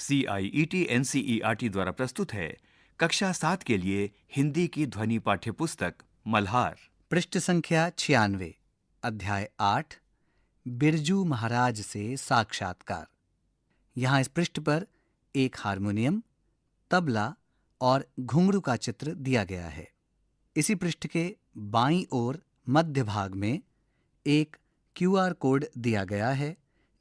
CIET NCERT द्वारा प्रस्तुत है कक्षा 7 के लिए हिंदी की ध्वनि पाठ्य पुस्तक मल्हार। पृष्ठ संख्या 96, अध्याय 8, बिरजू महाराज से साक्षात्कार। यहाँ इस पृष्ठ पर एक हारमोनियम, तबला और घुंघरू का चित्र दिया गया है। इसी पृष्ठ के बाईं ओर मध्य भाग में एक QR कोड दिया गया है,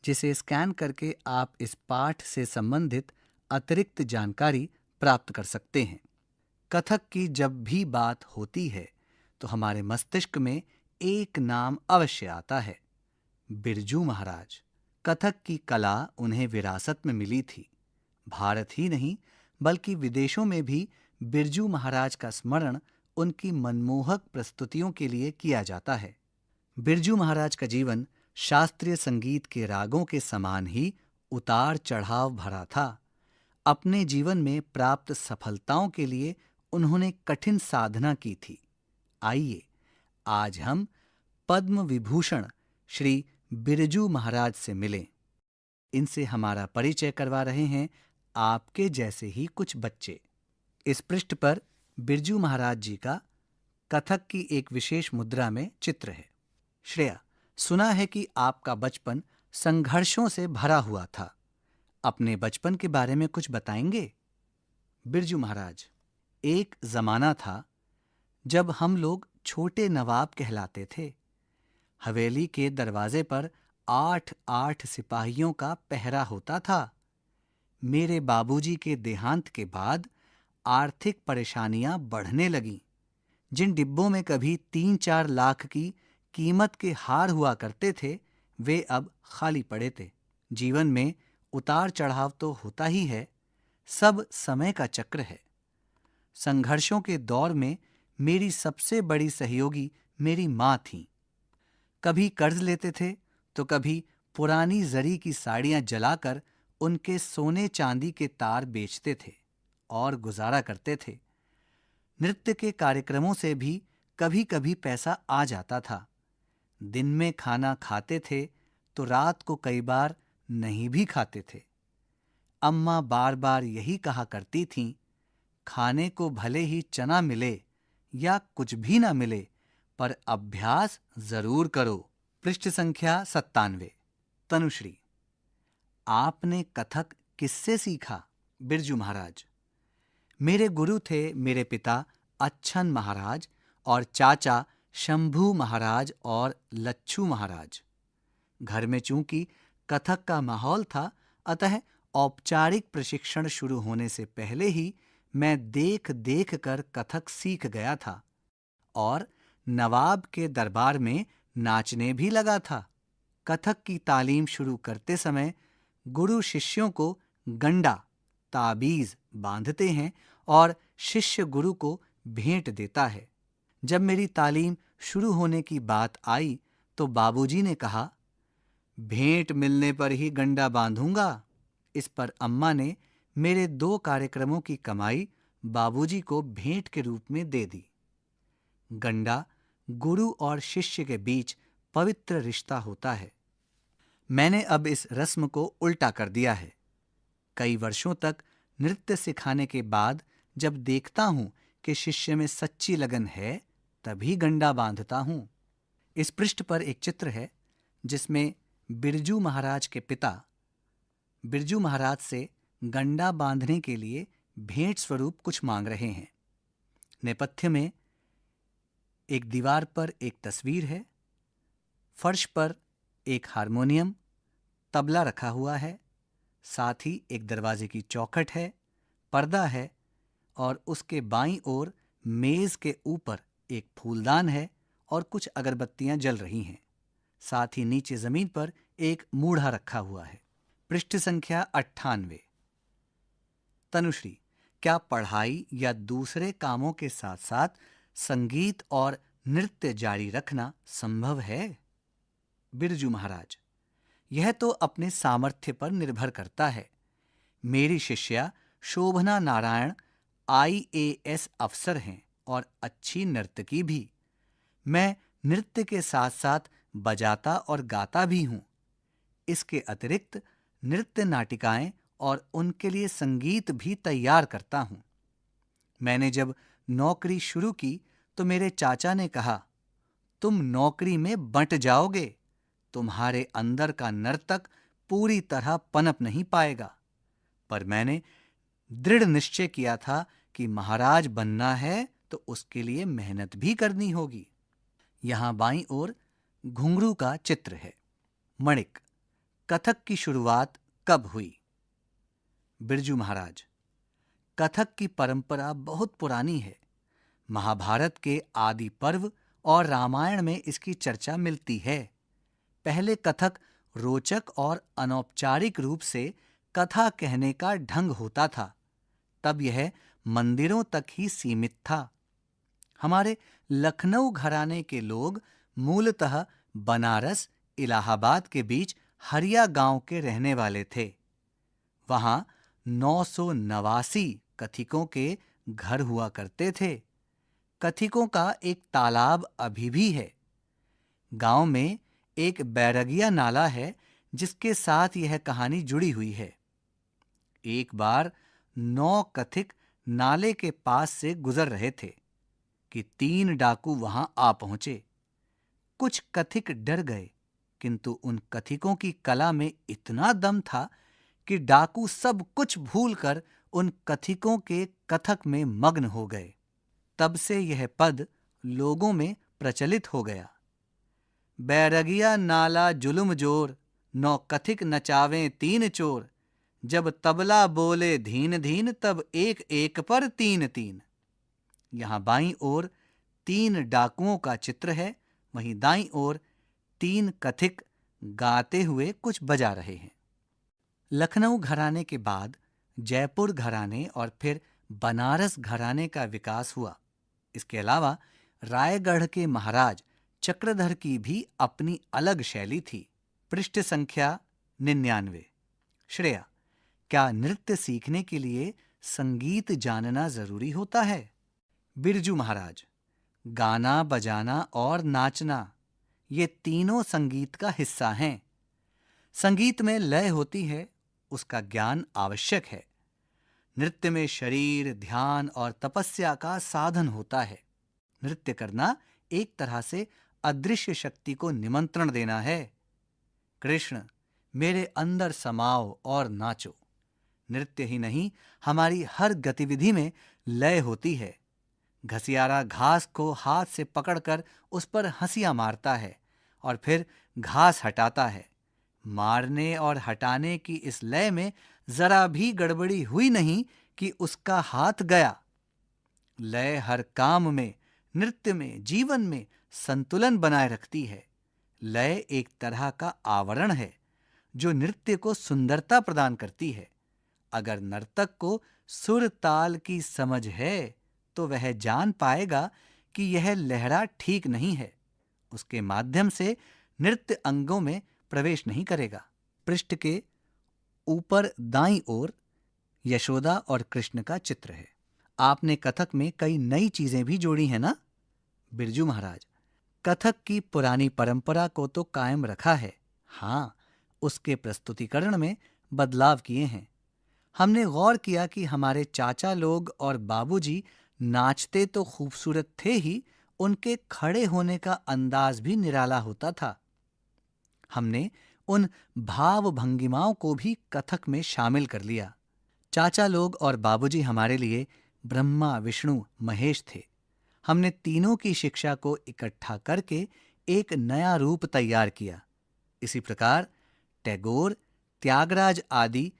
जिसे स्कैन करके आप इस पाठ से संबंधित अतिरिक्त जानकारी प्राप्त कर सकते हैं। कथक की जब भी बात होती है तो हमारे मस्तिष्क में एक नाम अवश्य आता है, बिरजू महाराज। कथक की कला उन्हें विरासत में मिली थी। भारत ही नहीं बल्कि विदेशों में भी बिरजू महाराज का स्मरण उनकी मनमोहक प्रस्तुतियों के लिए किया जाता है। बिरजू महाराज का जीवन शास्त्रीय संगीत के रागों के समान ही उतार चढ़ाव भरा था। अपने जीवन में प्राप्त सफलताओं के लिए उन्होंने कठिन साधना की थी। आइए आज हम पद्म विभूषण श्री बिरजू महाराज से मिलें। इनसे हमारा परिचय करवा रहे हैं आपके जैसे ही कुछ बच्चे। इस पृष्ठ पर बिरजू महाराज जी का कथक की एक विशेष मुद्रा में चित्र है। श्रेया, सुना है कि आपका बचपन संघर्षों से भरा हुआ था। अपने बचपन के बारे में कुछ बताएंगे? बिरजू महाराज, एक जमाना था जब हम लोग छोटे नवाब कहलाते थे। हवेली के दरवाजे पर 8-8 सिपाहियों का पहरा होता था। मेरे बाबूजी के देहांत के बाद आर्थिक परेशानियां बढ़ने लगीं। जिन डिब्बों में कभी 3-4 लाख की कीमत के हार हुआ करते थे, वे अब खाली पड़े थे। जीवन में उतार चढ़ाव तो होता ही है, सब समय का चक्र है। संघर्षों के दौर में मेरी सबसे बड़ी सहयोगी मेरी माँ थी। कभी कर्ज लेते थे तो कभी पुरानी जरी की साड़ियां जलाकर उनके सोने चांदी के तार बेचते थे और गुजारा करते थे। नृत्य के कार्यक्रमों से भी कभी कभी पैसा आ जाता था। दिन में खाना खाते थे तो रात को कई बार नहीं भी खाते थे। अम्मा बार बार यही कहा करती थीं, खाने को भले ही चना मिले या कुछ भी ना मिले, पर अभ्यास जरूर करो। पृष्ठ संख्या 97, तनुश्री, आपने कथक किससे सीखा? बिरजू महाराज, मेरे गुरु थे मेरे पिता अच्छन महाराज और चाचा शंभू महाराज और लच्छू महाराज। घर में चूंकि कथक का माहौल था, अतः औपचारिक प्रशिक्षण शुरू होने से पहले ही मैं देख देख कर कथक सीख गया था और नवाब के दरबार में नाचने भी लगा था। कथक की तालीम शुरू करते समय गुरु शिष्यों को गंडा, ताबीज बांधते हैं और शिष्य गुरु को भेंट देता है। जब मेरी तालीम शुरू होने की बात आई तो बाबूजी ने कहा, भेंट मिलने पर ही गंडा बांधूंगा। इस पर अम्मा ने मेरे 2 कार्यक्रमों की कमाई बाबूजी को भेंट के रूप में दे दी। गंडा गुरु और शिष्य के बीच पवित्र रिश्ता होता है। मैंने अब इस रस्म को उल्टा कर दिया है। कई वर्षों तक नृत्य सिखाने के बाद जब देखता हूं कि शिष्य में सच्ची लगन है, तभी गंडा बांधता हूं। इस पृष्ठ पर एक चित्र है जिसमें बिरजू महाराज के पिता बिरजू महाराज से गंडा बांधने के लिए भेंट स्वरूप कुछ मांग रहे हैं। नेपथ्य में एक दीवार पर एक तस्वीर है। फर्श पर एक हारमोनियम, तबला रखा हुआ है। साथ ही एक दरवाजे की चौखट है, पर्दा है और उसके बाईं ओर मेज के ऊपर एक फूलदान है और कुछ अगरबत्तियां जल रही हैं। साथ ही नीचे जमीन पर एक मूढ़ा रखा हुआ है। पृष्ठ संख्या 98, तनुश्री, क्या पढ़ाई या दूसरे कामों के साथ साथ संगीत और नृत्य जारी रखना संभव है? बिरजू महाराज, यह तो अपने सामर्थ्य पर निर्भर करता है। मेरी शिष्या शोभना नारायण IAS अफसर हैं और अच्छी नर्तकी भी। मैं नृत्य के साथ साथ बजाता और गाता भी हूं। इसके अतिरिक्त नृत्य नाटिकाएं और उनके लिए संगीत भी तैयार करता हूं। मैंने जब नौकरी शुरू की तो मेरे चाचा ने कहा, तुम नौकरी में बंट जाओगे, तुम्हारे अंदर का नर्तक पूरी तरह पनप नहीं पाएगा। पर मैंने दृढ़ निश्चय किया था कि महाराज बनना है तो उसके लिए मेहनत भी करनी होगी। यहां बाईं ओर घुंघरू का चित्र है। मणिक, कथक की शुरुआत कब हुई? बिरजू महाराज, कथक की परंपरा बहुत पुरानी है। महाभारत के आदि पर्व और रामायण में इसकी चर्चा मिलती है। पहले कथक रोचक और अनौपचारिक रूप से कथा कहने का ढंग होता था। तब यह मंदिरों तक ही सीमित था। हमारे लखनऊ घराने के लोग मूलतः बनारस, इलाहाबाद के बीच हरिया गांव के रहने वाले थे। वहां 989 कथिकों के घर हुआ करते थे। कथिकों का एक तालाब अभी भी है। गांव में एक बैरगिया नाला है जिसके साथ यह कहानी जुड़ी हुई है। एक बार 9 कथिक नाले के पास से गुजर रहे थे कि 3 डाकू वहां आ पहुंचे। कुछ कथिक डर गए, किंतु उन कथिकों की कला में इतना दम था कि डाकू सब कुछ भूलकर उन कथिकों के कथक में मग्न हो गए। तब से यह पद लोगों में प्रचलित हो गया। बैरगिया नाला जुलुम जोर, 9 कथिक नचावें 3 चोर, जब तबला बोले धीन धीन, तब एक एक पर 3 3। यहां बाईं ओर 3 डाकुओं का चित्र है, वहीं दाईं ओर 3 कथिक गाते हुए कुछ बजा रहे हैं। लखनऊ घराने के बाद जयपुर घराने और फिर बनारस घराने का विकास हुआ। इसके अलावा रायगढ़ के महाराज चक्रधर की भी अपनी अलग शैली थी। पृष्ठ संख्या 99। श्रेया, क्या नृत्य सीखने के लिए संगीत जानना जरूरी होता है? बिरजू महाराज, गाना बजाना और नाचना ये तीनों संगीत का हिस्सा हैं। संगीत में लय होती है, उसका ज्ञान आवश्यक है। नृत्य में शरीर, ध्यान और तपस्या का साधन होता है। नृत्य करना एक तरह से अदृश्य शक्ति को निमंत्रण देना है। कृष्ण, मेरे अंदर समाओ और नाचो। नृत्य ही नहीं, हमारी हर गतिविधि में लय होती है। घसियारा घास को हाथ से पकड़कर उस पर हंसियां मारता है और फिर घास हटाता है। मारने और हटाने की इस लय में जरा भी गड़बड़ी हुई नहीं कि उसका हाथ गया। लय हर काम में, नृत्य में, जीवन में संतुलन बनाए रखती है। लय एक तरह का आवरण है जो नृत्य को सुंदरता प्रदान करती है। अगर नर्तक को सुर ताल की समझ है तो वह जान पाएगा कि यह लहरा ठीक नहीं है। उसके माध्यम से नृत्य अंगों में प्रवेश नहीं करेगा। पृष्ठ के ऊपर दाईं ओर यशोदा और कृष्ण का चित्र है। आपने कथक में कई नई चीजें भी जोड़ी हैं ना? बिरजू महाराज, कथक की पुरानी परंपरा को तो कायम रखा है। हाँ, उसके प्रस्तुतिकरण में बदलाव किए हैं। हमने गौर किया कि हमारे चाचा लोग और बाबूजी नाचते तो खूबसूरत थे ही, उनके खड़े होने का अंदाज भी निराला होता था। हमने उन भाव भंगिमाओं को भी कथक में शामिल कर लिया। चाचा लोग और बाबूजी हमारे लिए ब्रह्मा, विष्णु, महेश थे। हमने तीनों की शिक्षा को इकट्ठा करके एक नया रूप तैयार किया। इसी प्रकार टैगोर, त्यागराज आदि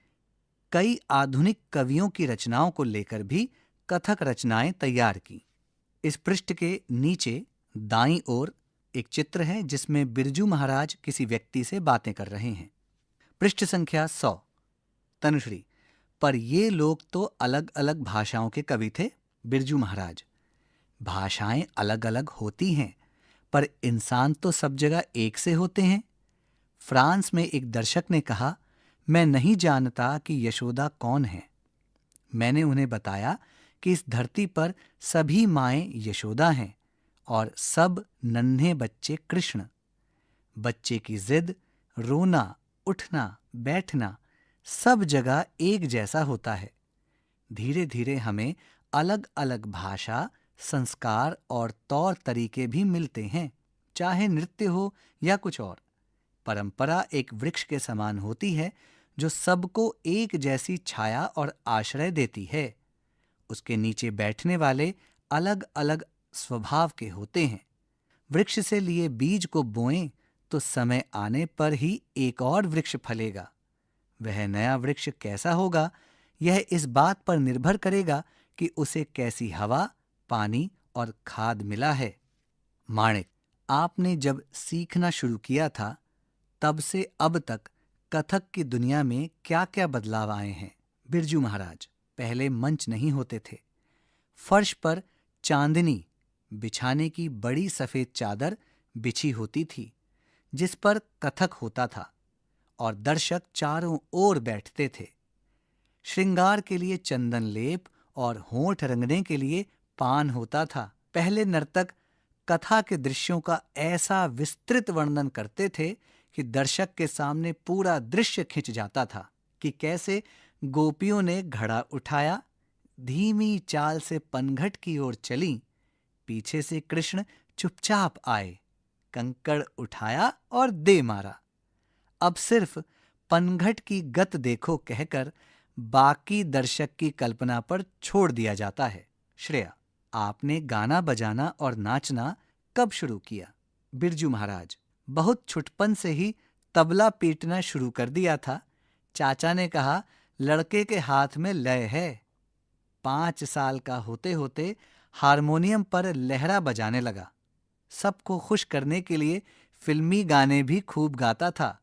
कई आधुनिक कवियों की रचनाओं को लेकर भी कथक रचनाएं तैयार की। इस पृष्ठ के नीचे दाईं ओर एक चित्र है जिसमें बिरजू महाराज किसी व्यक्ति से बातें कर रहे हैं। पृष्ठ संख्या 100। तनुश्री, पर ये लोग तो अलग अलग भाषाओं के कवि थे। बिरजू महाराज, भाषाएं अलग अलग होती हैं, पर इंसान तो सब जगह एक से होते हैं। फ्रांस में एक दर्शक ने कहा, मैं नहीं जानता कि यशोदा कौन है। मैंने उन्हें बताया कि इस धरती पर सभी माएं यशोदा हैं और सब नन्हे बच्चे कृष्ण। बच्चे की जिद, रोना, उठना, बैठना सब जगह एक जैसा होता है। धीरे धीरे हमें अलग अलग भाषा, संस्कार और तौर तरीके भी मिलते हैं, चाहे नृत्य हो या कुछ और। परंपरा एक वृक्ष के समान होती है जो सबको एक जैसी छाया और आश्रय देती है। उसके नीचे बैठने वाले अलग अलग स्वभाव के होते हैं। वृक्ष से लिए बीज को बोएं तो समय आने पर ही एक और वृक्ष फलेगा। वह नया वृक्ष कैसा होगा, यह इस बात पर निर्भर करेगा कि उसे कैसी हवा, पानी और खाद मिला है। माणिक, आपने जब सीखना शुरू किया था तब से अब तक कथक की दुनिया में क्या-क्या बदलाव आए हैं? बिरजू महाराज, पहले मंच नहीं होते थे। फर्श पर चांदनी बिछाने की बड़ी सफेद चादर बिछी होती थी जिस पर कथक होता था और दर्शक चारों ओर बैठते थे। श्रृंगार के लिए चंदन लेप और होंठ रंगने के लिए पान होता था। पहले नर्तक कथा के दृश्यों का ऐसा विस्तृत वर्णन करते थे कि दर्शक के सामने पूरा दृश्य खिंच जाता था कि कैसे गोपियों ने घड़ा उठाया, धीमी चाल से पनघट की ओर चली, पीछे से कृष्ण चुपचाप आए, कंकड़ उठाया और दे मारा। अब सिर्फ पनघट की गत देखो कहकर बाकी दर्शक की कल्पना पर छोड़ दिया जाता है। श्रेया, आपने गाना बजाना और नाचना कब शुरू किया? बिरजू महाराज, बहुत छुटपन से ही तबला पीटना शुरू कर दिया था। चाचा ने कहा, लड़के के हाथ में लय है। 5 साल का होते होते हारमोनियम पर लहरा बजाने लगा। सबको खुश करने के लिए फिल्मी गाने भी खूब गाता था।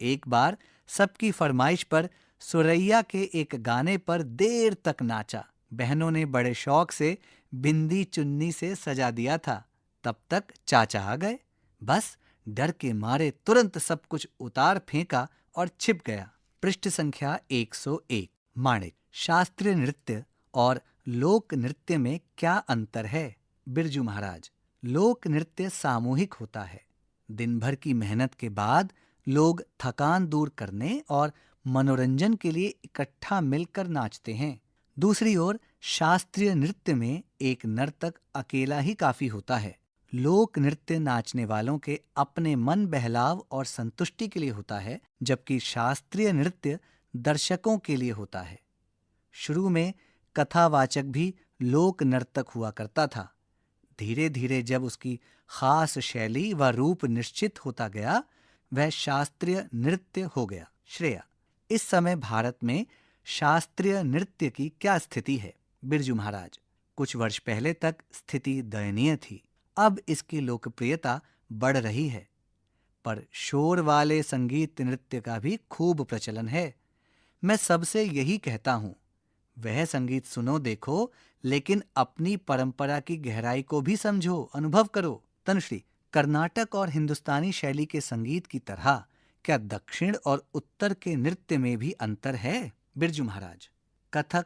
एक बार सबकी फरमाइश पर सुरैया के एक गाने पर देर तक नाचा। बहनों ने बड़े शौक से बिंदी चुन्नी से सजा दिया था। तब तक चाचा आ गए। बस डर के मारे तुरंत सब कुछ उतार फेंका और छिप गया। पृष्ठ संख्या 101। माणिक, शास्त्रीय नृत्य और लोक नृत्य में क्या अंतर है? बिरजू महाराज, लोक नृत्य सामूहिक होता है। दिन भर की मेहनत के बाद लोग थकान दूर करने और मनोरंजन के लिए इकट्ठा मिलकर नाचते हैं। दूसरी ओर शास्त्रीय नृत्य में एक नर्तक अकेला ही काफी होता है। लोक नृत्य नाचने वालों के अपने मन बहलाव और संतुष्टि के लिए होता है, जबकि शास्त्रीय नृत्य दर्शकों के लिए होता है। शुरू में कथावाचक भी लोक नर्तक हुआ करता था। धीरे धीरे जब उसकी खास शैली व रूप निश्चित होता गया, वह शास्त्रीय नृत्य हो गया। श्रेया, इस समय भारत में शास्त्रीय नृत्य की क्या स्थिति है? बिरजू महाराज, कुछ वर्ष पहले तक स्थिति दयनीय थी। अब इसकी लोकप्रियता बढ़ रही है, पर शोर वाले संगीत नृत्य का भी खूब प्रचलन है। मैं सबसे यही कहता हूँ, वह संगीत सुनो देखो, लेकिन अपनी परंपरा की गहराई को भी समझो, अनुभव करो। तनुश्री, कर्नाटक और हिंदुस्तानी शैली के संगीत की तरह क्या दक्षिण और उत्तर के नृत्य में भी अंतर है? बिरजू महाराज, कथक,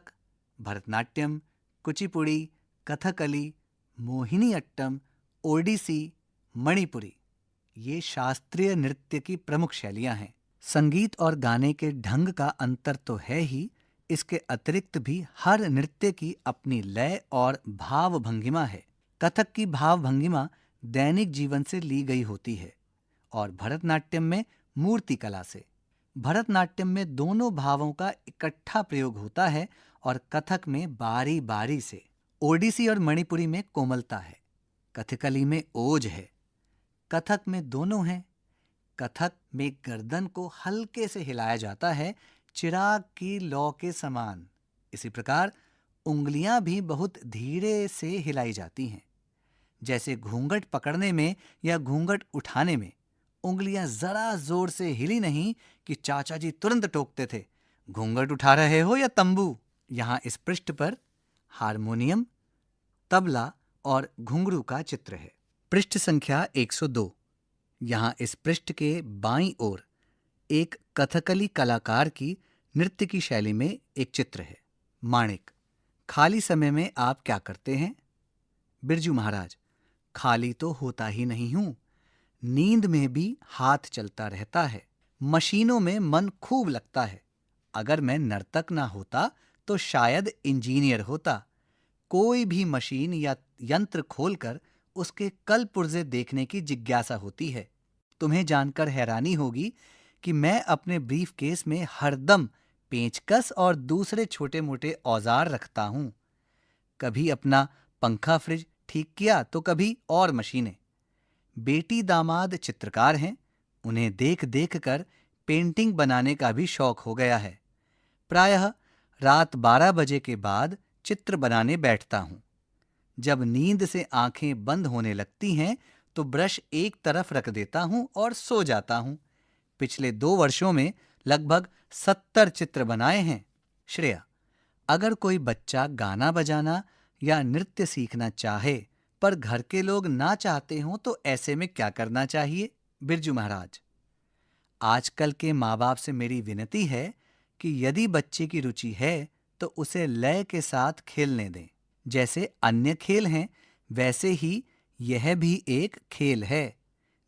भरतनाट्यम, कुचिपुड़ी, कथकली, मोहिनी अट्टम, ओडिसी, मणिपुरी, ये शास्त्रीय नृत्य की प्रमुख शैलियां हैं। संगीत और गाने के ढंग का अंतर तो है ही, इसके अतिरिक्त भी हर नृत्य की अपनी लय और भाव भंगिमा है। कथक की भाव भंगिमा दैनिक जीवन से ली गई होती है और भरतनाट्यम में मूर्ति कला से। भरतनाट्यम में दोनों भावों का इकट्ठा प्रयोग होता है और कथक में बारी बारी से। ओडिसी और मणिपुरी में कोमलता है, कथकली में ओज है। कथक में दोनों हैं। कथक में गर्दन को हल्के से हिलाया जाता है, चिराग की लौ के समान। इसी प्रकार उंगलियां भी बहुत धीरे से हिलाई जाती हैं। जैसे घूंघट पकड़ने में या घूंघट उठाने में उंगलियां जरा जोर से हिली नहीं कि चाचा जी तुरंत टोकते थे, घूंघट उठा रहे हो या तंबू। यहाँ इस पृष्ठ पर हारमोनियम, तबला और घुंघरू का चित्र है। पृष्ठ संख्या 102। यहाँ इस पृष्ठ के बाईं ओर एक कथकली कलाकार की नृत्य की शैली में एक चित्र है। माणिक, खाली समय में आप क्या करते हैं? बिरजू महाराज, खाली तो होता ही नहीं हूं, नींद में भी हाथ चलता रहता है, मशीनों में मन खूब लगता है। अगर मैं नर्तक ना होता तो शायद इंजीनियर होता। कोई भी मशीन या यंत्र खोलकर उसके कल पुर्जे देखने की जिज्ञासा होती है। तुम्हें जानकर हैरानी होगी कि मैं अपने ब्रीफ केस में हरदम पेंचकस और दूसरे छोटे मोटे औजार रखता हूं। कभी अपना पंखा फ्रिज ठीक किया तो कभी और मशीनें। बेटी दामाद चित्रकार हैं, उन्हें देख देख कर पेंटिंग बनाने का भी शौक हो गया है। प्रायः रात 12 बजे के बाद चित्र बनाने बैठता हूं। जब नींद से आंखें बंद होने लगती हैं तो ब्रश एक तरफ रख देता हूं और सो जाता हूं। पिछले 2 वर्षों में लगभग 70 चित्र बनाए हैं। श्रेया, अगर कोई बच्चा गाना बजाना या नृत्य सीखना चाहे पर घर के लोग ना चाहते हों तो ऐसे में क्या करना चाहिए? बिरजू महाराज, आजकल के माँ बाप से मेरी विनती है कि यदि बच्चे की रुचि है तो उसे लय के साथ खेलने दें। जैसे अन्य खेल हैं वैसे ही यह भी एक खेल है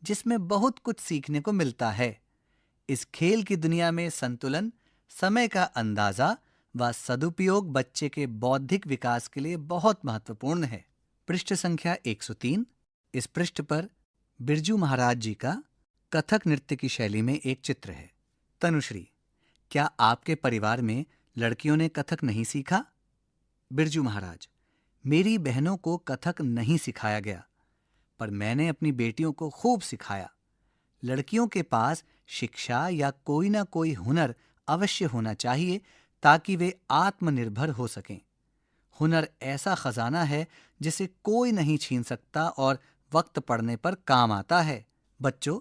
जिसमें बहुत कुछ सीखने को मिलता है। इस खेल की दुनिया में संतुलन, समय का अंदाजा व सदुपयोग बच्चे के बौद्धिक विकास के लिए बहुत महत्वपूर्ण है। पृष्ठ संख्या 103। इस पृष्ठ पर बिरजू महाराज जी का कथक नृत्य की शैली में एक चित्र है। तनुश्री, क्या आपके परिवार में लड़कियों ने कथक नहीं सीखा? बिरजू महाराज, मेरी बहनों को कथक नहीं सिखाया गया, पर मैंने अपनी बेटियों को खूब सिखाया। लड़कियों के पास शिक्षा या कोई ना कोई हुनर अवश्य होना चाहिए ताकि वे आत्मनिर्भर हो सकें। हुनर ऐसा खजाना है जिसे कोई नहीं छीन सकता और वक्त पड़ने पर काम आता है। बच्चों,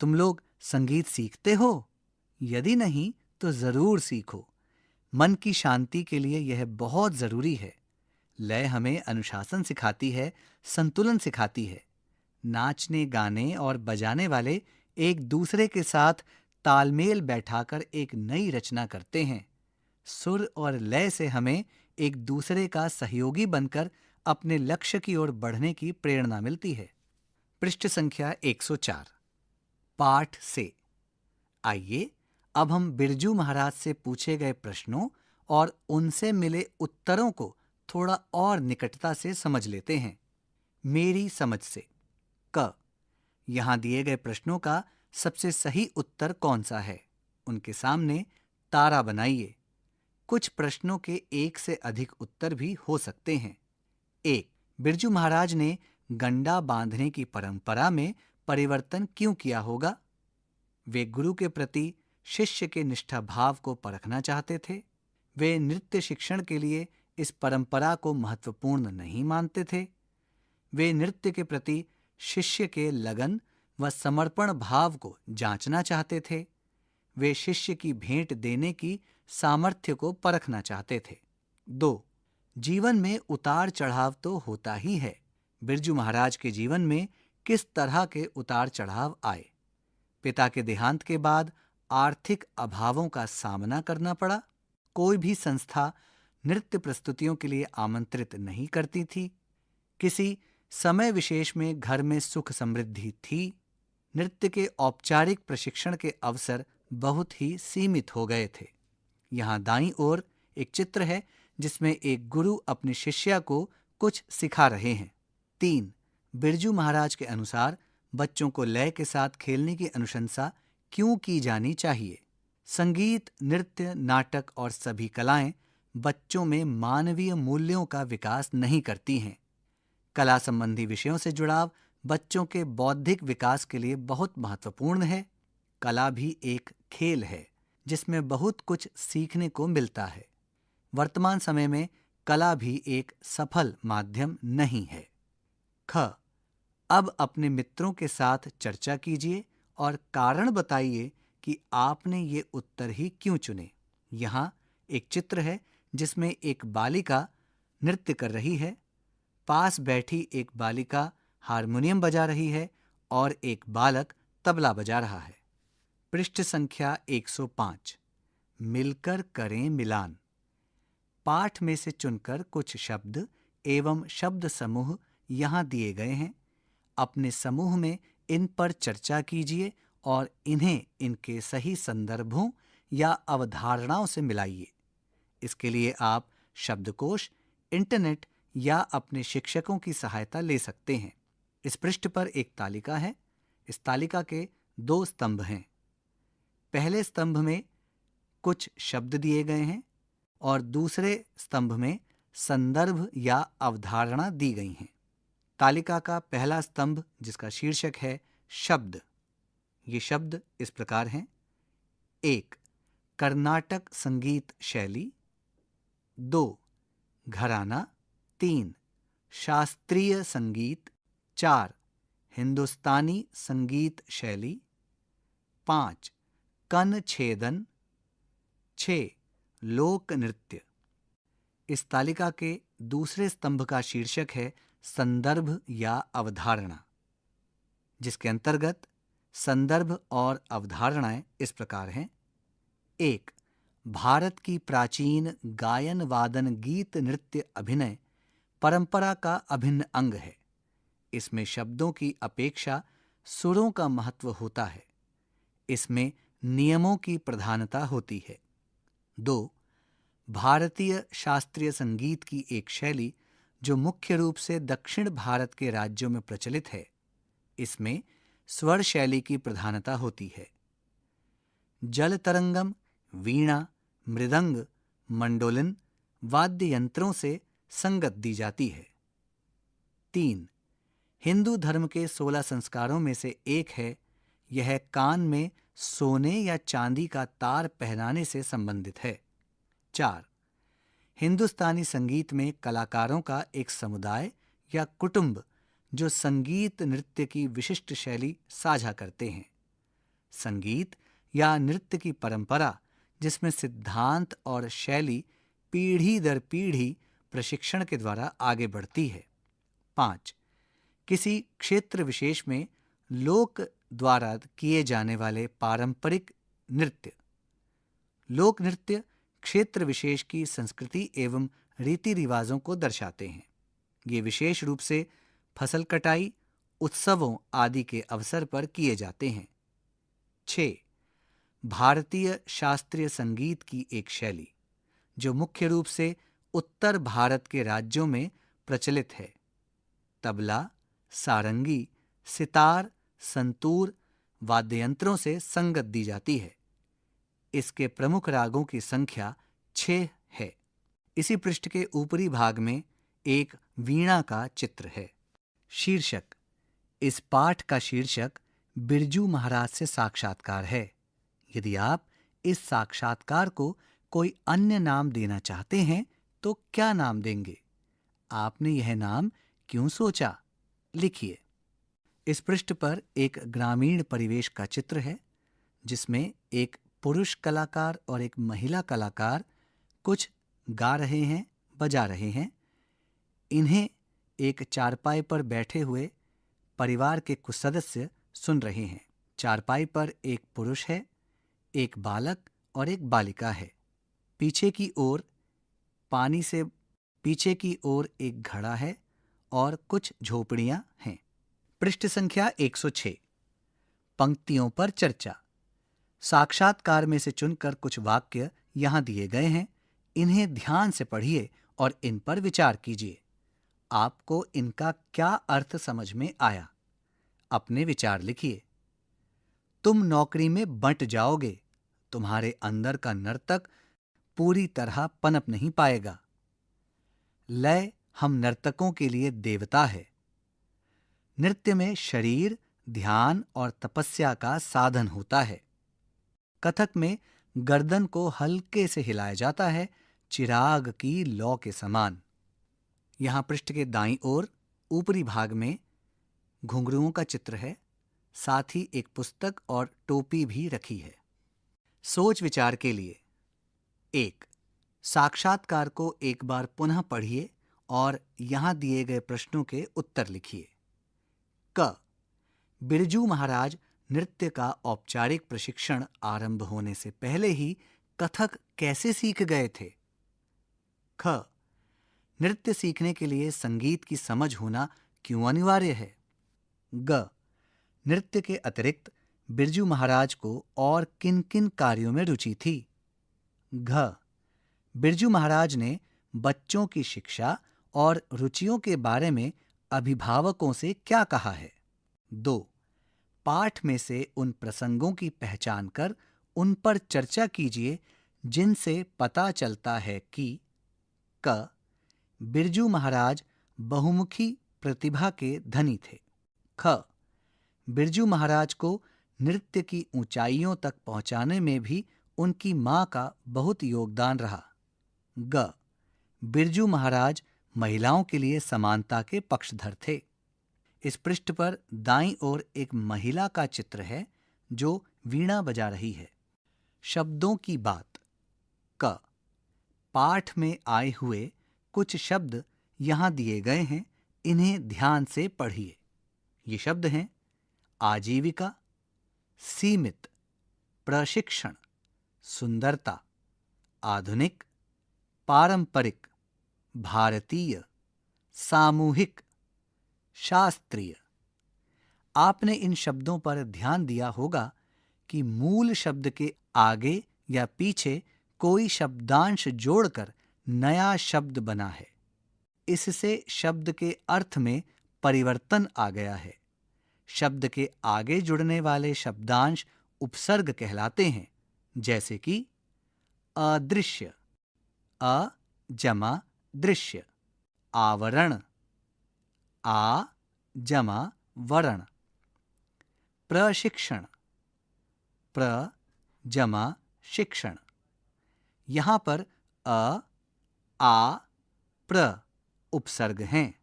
तुम लोग संगीत सीखते हो? यदि नहीं तो जरूर सीखो। मन की शांति के लिए यह बहुत जरूरी है। लय हमें अनुशासन सिखाती है, संतुलन सिखाती है। नाचने, गाने और बजाने वाले एक दूसरे के साथ तालमेल बैठाकर एक नई रचना करते हैं। सुर और लय से हमें एक दूसरे का सहयोगी बनकर अपने लक्ष्य की ओर बढ़ने की प्रेरणा मिलती है। पृष्ठ संख्या 104। पाठ से। आइए अब हम बिरजू महाराज से पूछे गए प्रश्नों और उनसे मिले उत्तरों को थोड़ा और निकटता से समझ लेते हैं। मेरी समझ से। क, यहां दिए गए प्रश्नों का सबसे सही उत्तर कौन सा है? उनके सामने तारा बनाइए। कुछ प्रश्नों के एक से अधिक उत्तर भी हो सकते हैं। 1. बिरजू महाराज ने गंडा बांधने की परंपरा में परिवर्तन क्यों किया होगा? वे गुरु के प्रति शिष्य के निष्ठा भाव को परखना चाहते थे। वे नृत्य शिक्षण के लिए इस परंपरा को महत्वपूर्ण नहीं मानते थे। वे नृत्य के प्रति शिष्य के लगन व समर्पण भाव को जांचना चाहते थे। वे शिष्य की भेंट देने की सामर्थ्य को परखना चाहते थे। 2. जीवन में उतार चढ़ाव तो होता ही है। बिरजू महाराज के जीवन में किस तरह के उतार चढ़ाव आए? पिता के देहांत के बाद आर्थिक अभावों का सामना करना पड़ा। कोई भी संस्था नृत्य प्रस्तुतियों के लिए आमंत्रित नहीं करती थी। किसी समय विशेष में घर में सुख समृद्धि थी। नृत्य के औपचारिक प्रशिक्षण के अवसर बहुत ही सीमित हो गए थे। यहाँ दाईं ओर एक चित्र है जिसमें एक गुरु अपनी शिष्या को कुछ सिखा रहे हैं। 3. बिरजू महाराज के अनुसार बच्चों को लय के साथ खेलने की अनुशंसा क्यों की जानी चाहिए? संगीत, नृत्य, नाटक और सभी कलाएं बच्चों में मानवीय मूल्यों का विकास नहीं करती हैं। कला संबंधी विषयों से जुड़ाव बच्चों के बौद्धिक विकास के लिए बहुत महत्वपूर्ण है। कला भी एक खेल है जिसमें बहुत कुछ सीखने को मिलता है। वर्तमान समय में कला भी एक सफल माध्यम नहीं है। ख, अब अपने मित्रों के साथ चर्चा कीजिए और कारण बताइए कि आपने ये उत्तर ही क्यों चुने। यहाँ एक चित्र है जिसमें एक बालिका नृत्य कर रही है। पास बैठी एक बालिका हारमोनियम बजा रही है और एक बालक तबला बजा रहा है। पृष्ठ संख्या 105। मिलकर करें मिलान। पाठ में से चुनकर कुछ शब्द एवं शब्द समूह यहाँ दिए गए हैं। अपने समूह में इन पर चर्चा कीजिए और इन्हें इनके सही संदर्भों या अवधारणाओं से मिलाइए। इसके लिए आप शब्दकोश, इंटरनेट या अपने शिक्षकों की सहायता ले सकते हैं। इस पृष्ठ पर एक तालिका है। इस तालिका के 2 स्तंभ हैं। पहले स्तंभ में कुछ शब्द दिए गए हैं और दूसरे स्तंभ में संदर्भ या अवधारणा दी गई हैं। तालिका का पहला स्तंभ, जिसका शीर्षक है शब्द, ये शब्द इस प्रकार हैं: 1. कर्नाटक संगीत शैली। 2. घराना। 3. शास्त्रीय संगीत। 4. हिंदुस्तानी संगीत शैली। 5. कनछेदन। 6. लोक नृत्य। इस तालिका के दूसरे स्तंभ का शीर्षक है संदर्भ या अवधारणा, जिसके अंतर्गत संदर्भ और अवधारणाएं इस प्रकार हैं: 1. भारत की प्राचीन गायन वादन गीत नृत्य अभिनय परंपरा का अभिन्न अंग है। इसमें शब्दों की अपेक्षा सुरों का महत्व होता है। इसमें नियमों की प्रधानता होती है। 2. भारतीय शास्त्रीय संगीत की एक शैली जो मुख्य रूप से दक्षिण भारत के राज्यों में प्रचलित है। इसमें स्वर शैली की प्रधानता होती है। जल तरंगम, वीणा, मृदंग, मंडोलिन वाद्य यंत्रों से संगत दी जाती है। 3. हिंदू धर्म के 16 संस्कारों में से एक है। यह कान में सोने या चांदी का तार पहनाने से संबंधित है। 4. हिंदुस्तानी संगीत में कलाकारों का एक समुदाय या कुटुंब जो संगीत नृत्य की विशिष्ट शैली साझा करते हैं। संगीत या नृत्य की परंपरा जिसमें सिद्धांत और शैली पीढ़ी दर पीढ़ी प्रशिक्षण के द्वारा आगे बढ़ती है। 5. किसी क्षेत्र विशेष में लोक द्वारा किए जाने वाले पारंपरिक नृत्य। लोक नृत्य क्षेत्र विशेष की संस्कृति एवं रीति रिवाजों को दर्शाते हैं। ये विशेष रूप से फसल कटाई, उत्सवों आदि के अवसर पर किए जाते हैं। 6. भारतीय शास्त्रीय संगीत की एक शैली जो मुख्य रूप से उत्तर भारत के राज्यों में प्रचलित है। तबला, सारंगी, सितार, संतूर वाद्ययंत्रों से संगत दी जाती है। इसके प्रमुख रागों की संख्या 6 है। इसी पृष्ठ के ऊपरी भाग में एक वीणा का चित्र है। शीर्षक: इस पाठ का शीर्षक बिरजू महाराज से साक्षात्कार है। यदि आप इस साक्षात्कार को कोई अन्य नाम देना चाहते हैं तो क्या नाम देंगे? आपने यह नाम क्यों सोचा? लिखिए। इस पृष्ठ पर एक ग्रामीण परिवेश का चित्र है जिसमें एक पुरुष कलाकार और एक महिला कलाकार कुछ गा रहे हैं, बजा रहे हैं। इन्हें एक चारपाई पर बैठे हुए परिवार के कुछ सदस्य सुन रहे हैं। चारपाई पर एक पुरुष है, एक बालक और एक बालिका है। पीछे की ओर एक घड़ा है और कुछ झोपड़ियां हैं। पृष्ठ संख्या 106। पंक्तियों पर चर्चा। साक्षात्कार में से चुनकर कुछ वाक्य यहां दिए गए हैं। इन्हें ध्यान से पढ़िए और इन पर विचार कीजिए। आपको इनका क्या अर्थ समझ में आया? अपने विचार लिखिए। तुम नौकरी में बंट जाओगे। तुम्हारे अंदर का नर्तक पूरी तरह पनप नहीं पाएगा। लय हम नर्तकों के लिए देवता है। नृत्य में शरीर, ध्यान और तपस्या का साधन होता है। कथक में गर्दन को हल्के से हिलाया जाता है, चिराग की लौ के समान। यहां पृष्ठ के दाईं ओर ऊपरी भाग में घुंघरुओं का चित्र है। साथ ही एक पुस्तक और टोपी भी रखी है। सोच विचार के लिए: 1. साक्षात्कार को एक बार पुनः पढ़िए और यहां दिए गए प्रश्नों के उत्तर लिखिए। क. बिरजू महाराज नृत्य का औपचारिक प्रशिक्षण आरंभ होने से पहले ही कथक कैसे सीख गए थे? ख. नृत्य सीखने के लिए संगीत की समझ होना क्यों अनिवार्य है? ग. नृत्य के अतिरिक्त बिरजू महाराज को और किन किन कार्यों में रुचि थी? घ. बिरजू महाराज ने बच्चों की शिक्षा और रुचियों के बारे में अभिभावकों से क्या कहा है? 2. पाठ में से उन प्रसंगों की पहचान कर उन पर चर्चा कीजिए जिनसे पता चलता है कि क. बिरजू महाराज बहुमुखी प्रतिभा के धनी थे। ख. बिरजू महाराज को नृत्य की ऊंचाइयों तक पहुंचाने में भी उनकी मां का बहुत योगदान रहा। ग. बिरजू महाराज महिलाओं के लिए समानता के पक्षधर थे। इस पृष्ठ पर दाईं ओर एक महिला का चित्र है जो वीणा बजा रही है। शब्दों की बात। क. पाठ में आए हुए कुछ शब्द यहां दिए गए हैं, इन्हें ध्यान से पढ़िए। ये शब्द हैं आजीविका, सीमित, प्रशिक्षण, सुंदरता, आधुनिक, पारंपरिक, भारतीय, सामूहिक, शास्त्रीय। आपने इन शब्दों पर ध्यान दिया होगा कि मूल शब्द के आगे या पीछे कोई शब्दांश जोड़कर नया शब्द बना है। इससे शब्द के अर्थ में परिवर्तन आ गया है। शब्द के आगे जुड़ने वाले शब्दांश उपसर्ग कहलाते हैं, जैसे कि अदृश्य, अ जमा दृश्य, आवरण, आ जमा वरण, प्रशिक्षण, प्र जमा शिक्षण। यहां पर अ, आ, प्र उपसर्ग हैं।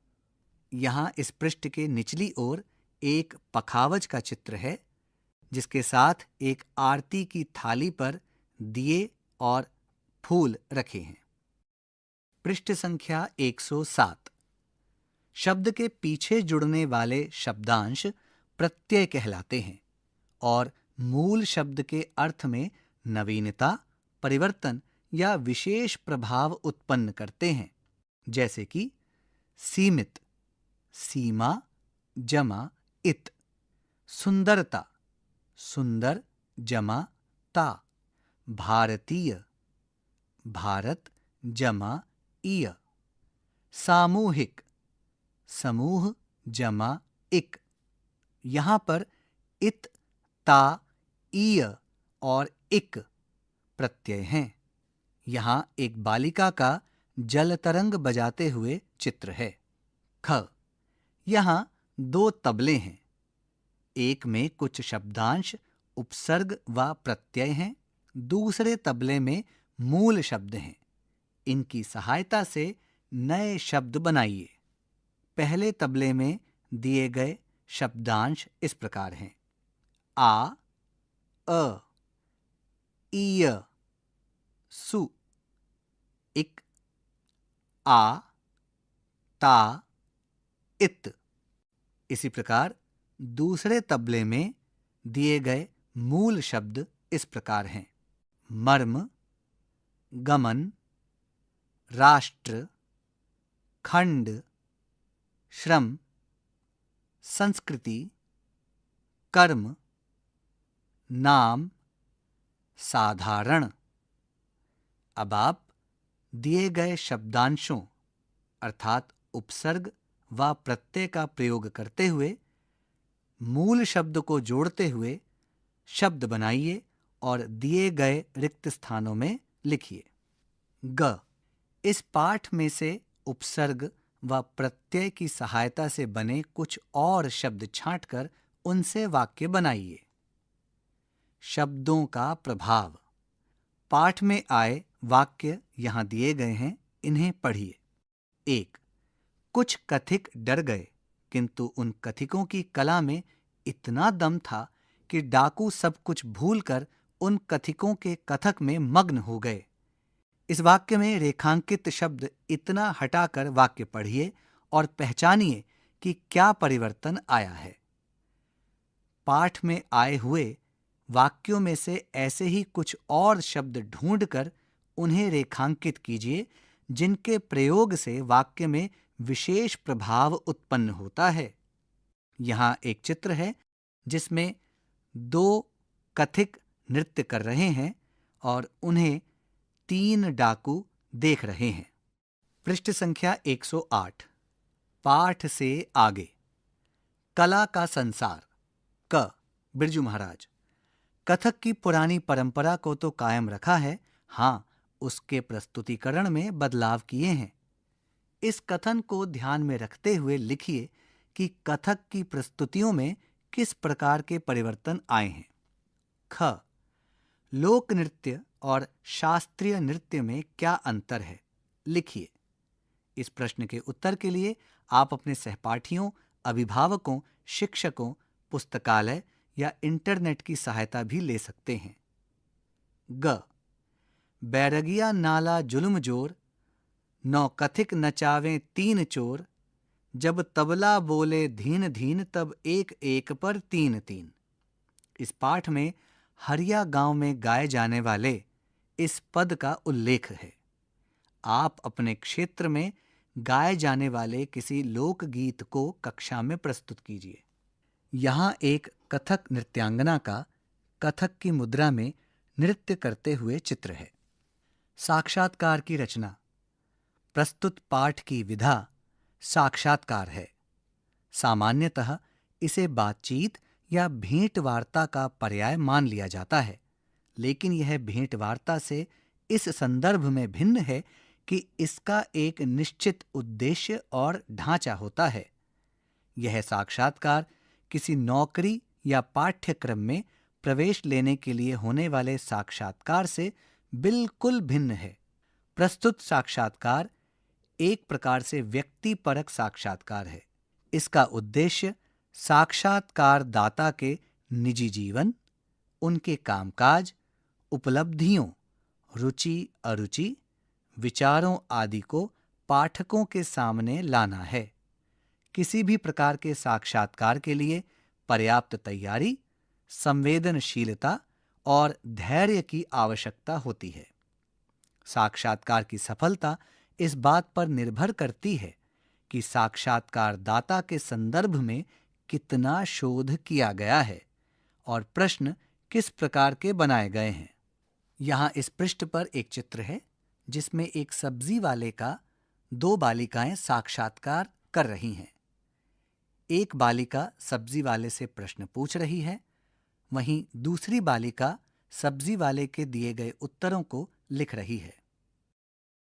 यहां इस पृष्ठ के निचली ओर एक पखावज का चित्र है, जिसके साथ एक आरती की थाली पर दिए और फूल रखे हैं। पृष्ठ संख्या 107। शब्द के पीछे जुड़ने वाले शब्दांश प्रत्यय कहलाते हैं और मूल शब्द के अर्थ में नवीनता, परिवर्तन या विशेष प्रभाव उत्पन्न करते हैं, जैसे कि सीमित, सीमा जमा इत, सुंदरता, सुंदर जमा ता, भारतीय, भारत जमा इय, सामूहिक, समूह जमा इक। यहां पर इत, ता, इय और इक प्रत्यय हैं। यहां एक बालिका का जल तरंग बजाते हुए चित्र है। ख. यहां 2 तबले हैं। एक में कुछ शब्दांश उपसर्ग व प्रत्यय हैं, दूसरे तबले में मूल शब्द हैं। इनकी सहायता से नए शब्द बनाइए। पहले तबले में दिए गए शब्दांश इस प्रकार हैं: आ, अ, इय, सु, इक, आ, ता, इत। इसी प्रकार दूसरे तबले में दिए गए मूल शब्द इस प्रकार हैं: मर्म, गमन, राष्ट्र, खंड, श्रम, संस्कृति, कर्म, नाम, साधारण। अब आप दिए गए शब्दांशों अर्थात उपसर्ग व प्रत्यय का प्रयोग करते हुए मूल शब्द को जोड़ते हुए शब्द बनाइए और दिए गए रिक्त स्थानों में लिखिए। ग. इस पाठ में से उपसर्ग व प्रत्यय की सहायता से बने कुछ और शब्द छांटकर उनसे वाक्य बनाइए। शब्दों का प्रभाव। पाठ में आए वाक्य यहां दिए गए हैं, इन्हें पढ़िए। 1. कुछ कथिक डर गए, किंतु उन कथिकों की कला में इतना दम था कि डाकू सब कुछ भूलकर उन कथिकों के कथक में मग्न हो गए। इस वाक्य में रेखांकित शब्द इतना हटाकर वाक्य पढ़िए और पहचानिए कि क्या परिवर्तन आया है। पाठ में आए हुए वाक्यों में से ऐसे ही कुछ और शब्द ढूंढकर उन्हें रेखांकित कीजिए जिनके प्रयोग से वाक्य में विशेष प्रभाव उत्पन्न होता है। यहाँ एक चित्र है जिसमें 2 कथिक नृत्य कर रहे हैं और उन्हें 3 डाकू देख रहे हैं। पृष्ठ संख्या 108। पाठ से आगे। कला का संसार। क बिरजू महाराज। कथक की पुरानी परंपरा को तो कायम रखा है, हाँ, उसके प्रस्तुतिकरण में बदलाव किए हैं। इस कथन को ध्यान में रखते हुए लिखिए कि कथक की प्रस्तुतियों में किस प्रकार के परिवर्तन आए हैं। ख लोक नृत्य और शास्त्रीय नृत्य में क्या अंतर है, लिखिए। इस प्रश्न के उत्तर के लिए आप अपने सहपाठियों, अभिभावकों, शिक्षकों, पुस्तकालय या इंटरनेट की सहायता भी ले सकते हैं। ग बैरगिया नाला जुल्म जोर, नौ कथिक नचावें 3 चोर, जब तबला बोले धीन धीन तब एक एक पर 3 3। इस पाठ में हरिया गांव में गाए जाने वाले इस पद का उल्लेख है। आप अपने क्षेत्र में गाए जाने वाले किसी लोकगीत को कक्षा में प्रस्तुत कीजिए। यहाँ एक कथक नृत्यांगना का कथक की मुद्रा में नृत्य करते हुए चित्र है। साक्षात्कार की रचना। प्रस्तुत पाठ की विधा साक्षात्कार है। सामान्यतः इसे बातचीत या भेंट वार्ता का पर्याय मान लिया जाता है, लेकिन यह भेंट वार्ता से इस संदर्भ में भिन्न है कि इसका एक निश्चित उद्देश्य और ढांचा होता है। यह साक्षात्कार किसी नौकरी या पाठ्यक्रम में प्रवेश लेने के लिए होने वाले साक्षात्कार से बिल्कुल भिन्न है। प्रस्तुत साक्षात्कार एक प्रकार से व्यक्तिपरक साक्षात्कार है। इसका उद्देश्य साक्षात्कारदाता के निजी जीवन, उनके कामकाज, उपलब्धियों, रुचि अरुचि, विचारों आदि को पाठकों के सामने लाना है। किसी भी प्रकार के साक्षात्कार के लिए पर्याप्त तैयारी, संवेदनशीलता और धैर्य की आवश्यकता होती है। साक्षात्कार की सफलता इस बात पर निर्भर करती है कि साक्षात्कारदाता के संदर्भ में कितना शोध किया गया है और प्रश्न किस प्रकार के बनाए गए हैं। यहाँ इस पृष्ठ पर एक चित्र है जिसमें एक सब्जी वाले का 2 बालिकाएं साक्षात्कार कर रही हैं। एक बालिका सब्जी वाले से प्रश्न पूछ रही है, वहीं दूसरी बालिका सब्जी वाले के दिए गए उत्तरों को लिख रही है।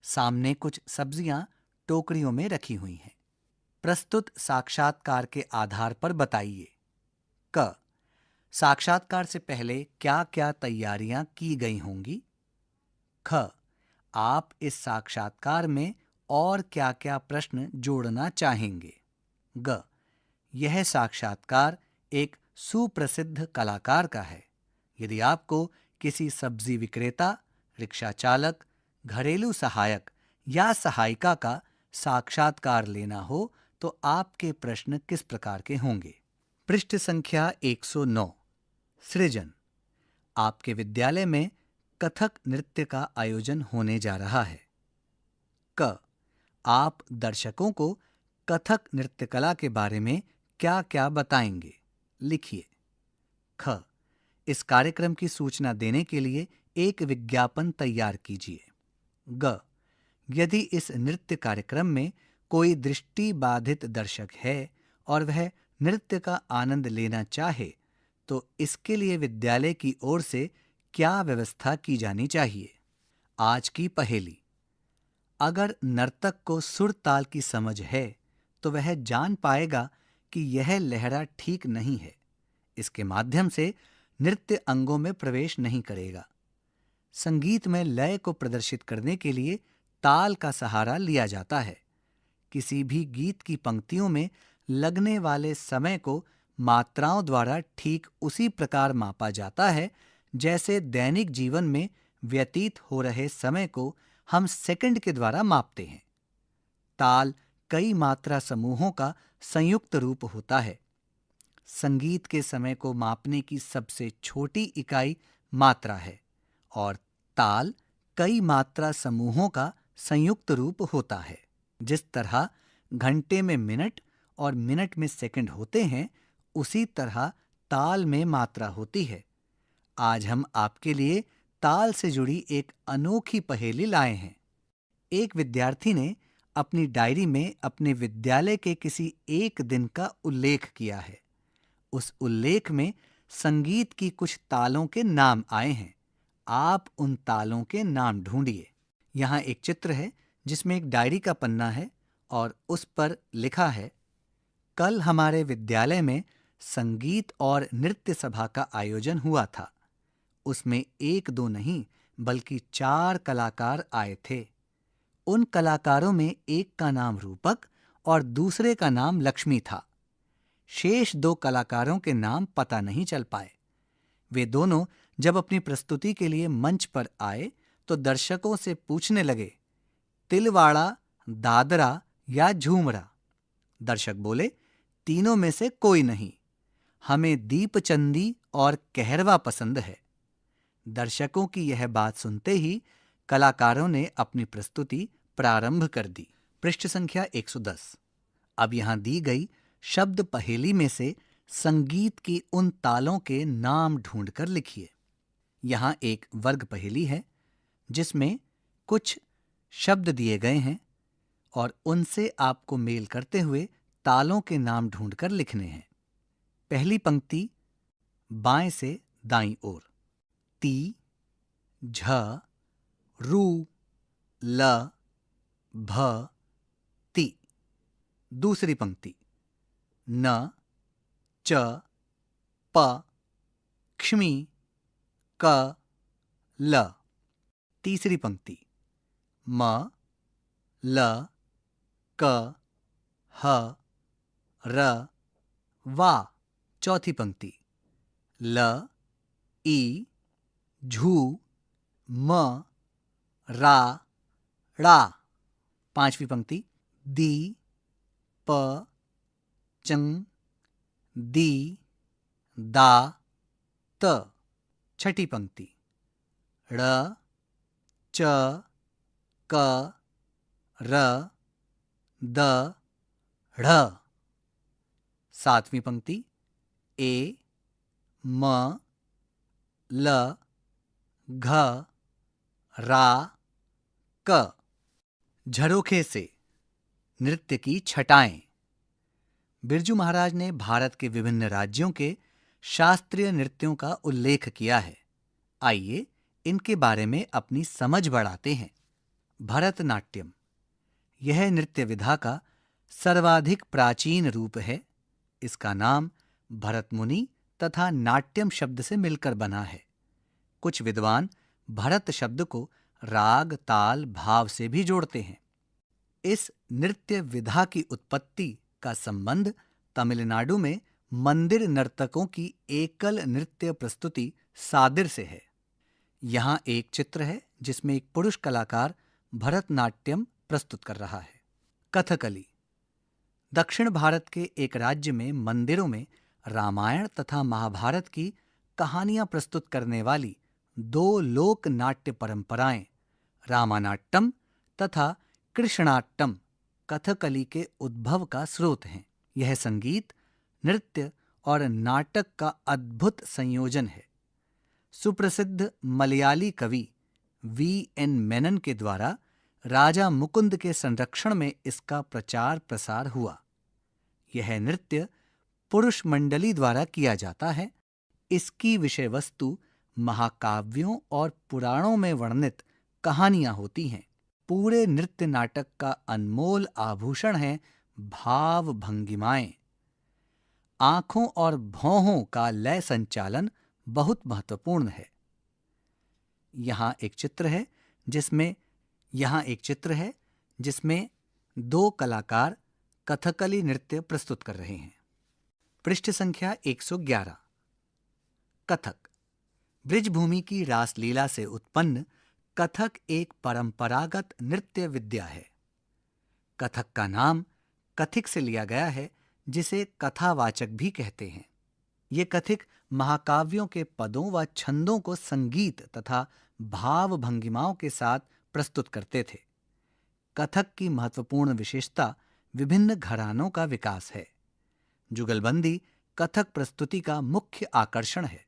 सामने कुछ सब्जियां टोकरियों में रखी हुई हैं। प्रस्तुत साक्षात्कार के आधार पर बताइए। क साक्षात्कार से पहले क्या-क्या तैयारियां की गई होंगी? ख आप इस साक्षात्कार में और क्या-क्या प्रश्न जोड़ना चाहेंगे? ग यह साक्षात्कार एक सुप्रसिद्ध कलाकार का है। यदि आपको किसी सब्जी विक्रेता, रिक्शा चालक, घरेलू सहायक या सहायिका का साक्षात्कार लेना हो तो आपके प्रश्न किस प्रकार के होंगे? पृष्ठ संख्या 109। सृजन। आपके विद्यालय में कथक नृत्य का आयोजन होने जा रहा है। क आप दर्शकों को कथक नृत्य कला के बारे में क्या-क्या बताएंगे? लिखिए। ख इस कार्यक्रम की सूचना देने के लिए एक विज्ञापन तैयार कीजिए। ग यदि इस नृत्य कार्यक्रम में कोई दृष्टि बाधित दर्शक है और वह नृत्य का आनंद लेना चाहे तो इसके लिए विद्यालय की ओर से क्या व्यवस्था की जानी चाहिए? आज की पहेली। अगर नर्तक को सुर ताल की समझ है तो वह जान पाएगा कि यह लहरा ठीक नहीं है। इसके माध्यम से नृत्य अंगों में प्रवेश नहीं करेगा। संगीत में लय को प्रदर्शित करने के लिए ताल का सहारा लिया जाता है। किसी भी गीत की पंक्तियों में लगने वाले समय को मात्राओं द्वारा ठीक उसी प्रकार मापा जाता है जैसे दैनिक जीवन में व्यतीत हो रहे समय को हम सेकंड के द्वारा मापते हैं। ताल कई मात्रा समूहों का संयुक्त रूप होता है। संगीत के समय को मापने की सबसे छोटी इकाई मात्रा है और ताल कई मात्रा समूहों का संयुक्त रूप होता है। जिस तरह घंटे में मिनट और मिनट में सेकंड होते हैं, उसी तरह ताल में मात्रा होती है। आज हम आपके लिए ताल से जुड़ी एक अनोखी पहेली लाए हैं। एक विद्यार्थी ने अपनी डायरी में अपने विद्यालय के किसी एक दिन का उल्लेख किया है। उस उल्लेख में संगीत की कुछ तालों के नाम आए हैं। आप उन तालों के नाम ढूंढिए। यहाँ एक चित्र है जिसमें एक डायरी का पन्ना है और उस पर लिखा है, कल हमारे विद्यालय में संगीत और नृत्य सभा का आयोजन हुआ था। उसमें 1-2 नहीं बल्कि 4 कलाकार आए थे। उन कलाकारों में एक का नाम रूपक और दूसरे का नाम लक्ष्मी था। शेष 2 कलाकारों के नाम पता नहीं चल पाए। वे दोनों जब अपनी प्रस्तुति के लिए मंच पर आए तो दर्शकों से पूछने लगे, तिलवाड़ा, दादरा या झूमरा? दर्शक बोले, तीनों में से कोई नहीं, हमें दीपचंदी और कहरवा पसंद है। दर्शकों की यह बात सुनते ही कलाकारों ने अपनी प्रस्तुति प्रारंभ कर दी। पृष्ठ संख्या 110। अब यहां दी गई शब्द पहेली में से संगीत की उन तालों के नाम ढूंढकर लिखिए। यहां एक वर्ग पहेली है जिसमें कुछ शब्द दिए गए हैं और उनसे आपको मेल करते हुए तालों के नाम ढूंढकर लिखने हैं। पहली पंक्ति बाएं से दाईं ओर, ती, झ, रू, ल, भ, ती। दूसरी पंक्ति न, च, प, क्ष्मी, क, ल। तीसरी पंक्ति म, ल, क, ह, र, वा। चौथी पंक्ति ल, ई, झू, म, रा, ड़ा। पांचवी पंक्ति दी, प, चंग, दी, दा, त। छठी पंक्ति ड़, च, क, र, द, ढ़। सातवीं पंक्ति ए, म, ल, घ, रा, क। झरोखे से नृत्य की छटाएं। बिरजू महाराज ने भारत के विभिन्न राज्यों के शास्त्रीय नृत्यों का उल्लेख किया है। आइए इनके बारे में अपनी समझ बढ़ाते हैं। भरतनाट्यम, यह नृत्य विधा का सर्वाधिक प्राचीन रूप है। इसका नाम भरत मुनि तथा नाट्यम शब्द से मिलकर बना है। कुछ विद्वान भरत शब्द को राग, ताल, भाव से भी जोड़ते हैं। इस नृत्य विधा की उत्पत्ति का संबंध तमिलनाडु में मंदिर नर्तकों की एकल नृत्य प्रस्तुति सादिर से है। यहाँ एक चित्र है जिसमें एक पुरुष कलाकार भरतनाट्यम प्रस्तुत कर रहा है। कथकली, दक्षिण भारत के एक राज्य में मंदिरों में रामायण तथा महाभारत की कहानियां प्रस्तुत करने वाली 2 लोक नाट्य परंपराएं रामानाट्यम तथा कृष्णाट्यम कथकली के उद्भव का स्रोत हैं। यह संगीत, नृत्य और नाटक का अद्भुत संयोजन है। सुप्रसिद्ध मलयाली कवि V.N. मेनन के द्वारा राजा मुकुंद के संरक्षण में इसका प्रचार प्रसार हुआ। यह नृत्य पुरुष मंडली द्वारा किया जाता है। इसकी विषय वस्तु महाकाव्यों और पुराणों में वर्णित कहानियां होती हैं। पूरे नृत्य नाटक का अनमोल आभूषण है भाव भंगिमाएं। आंखों और भौहों का लय संचालन बहुत महत्वपूर्ण है। यहाँ एक चित्र है जिसमें 2 कलाकार कथकली नृत्य प्रस्तुत कर रहे हैं। पृष्ठ संख्या 111। कथक, ब्रिजभूमि की रासलीला से उत्पन्न कथक एक परंपरागत नृत्य विद्या है। कथक का नाम कथिक से लिया गया है, जिसे कथावाचक भी कहते हैं। ये कथिक महाकाव्यों के पदों व छंदों को संगीत तथा भाव भंगिमाओं के साथ प्रस्तुत करते थे। कथक की महत्वपूर्ण विशेषता विभिन्न घरानों का विकास है। जुगलबंदी कथक प्रस्तुति का मुख्य आकर्षण है,